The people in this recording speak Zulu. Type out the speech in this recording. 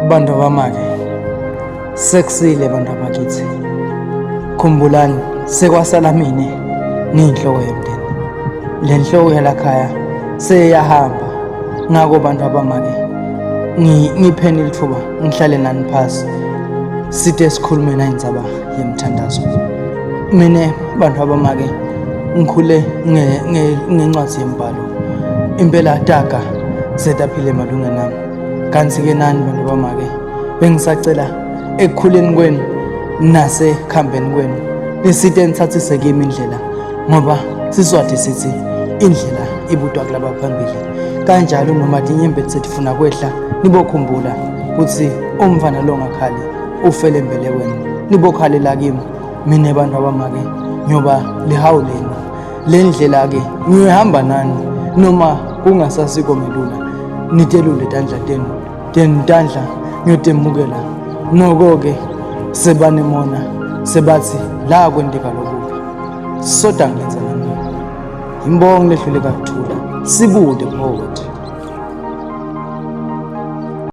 Bantu bamake, sekusile bantu abakithi. Khumbulani, sekwasala mina ngiyinhloko yomndeni. Le nhloko yalakhaya seyahamba. Ngako bantu abamake, ngipheni lithuba ngihlale nani phasi sithe sikhulume nayindzaba yemthandazo. Mina bantu abamake ngikhule ngencwadi yembhalo. Impela taga setaphile emalungeni ami. Kanti-ke nani bantu bamake, bengisacela ekukhuleni kwenu nasekuhambeni kwenu nisite nithathise kimi indlela, ngoba siswati sithi indlela ibudwa kulaba phambili. Kanjalo noma inyembezi sefuna kwehla, nibokhumbula ukuthi umfana lo ngakhali ufele embelekweni. Nibokhalela kimi mina bantu abamake, nyoba lihawu lenu. Le ndlela-ke ngiyohamba nani noma kungasasiko melula. Nitelule tandla tenu, tandla ngiyotemukela. Noko-ke sebanemona sebathi la kwendeka lokubi, soda ngenza nami. Imbongo lehlule kakuthula sibude phakathi.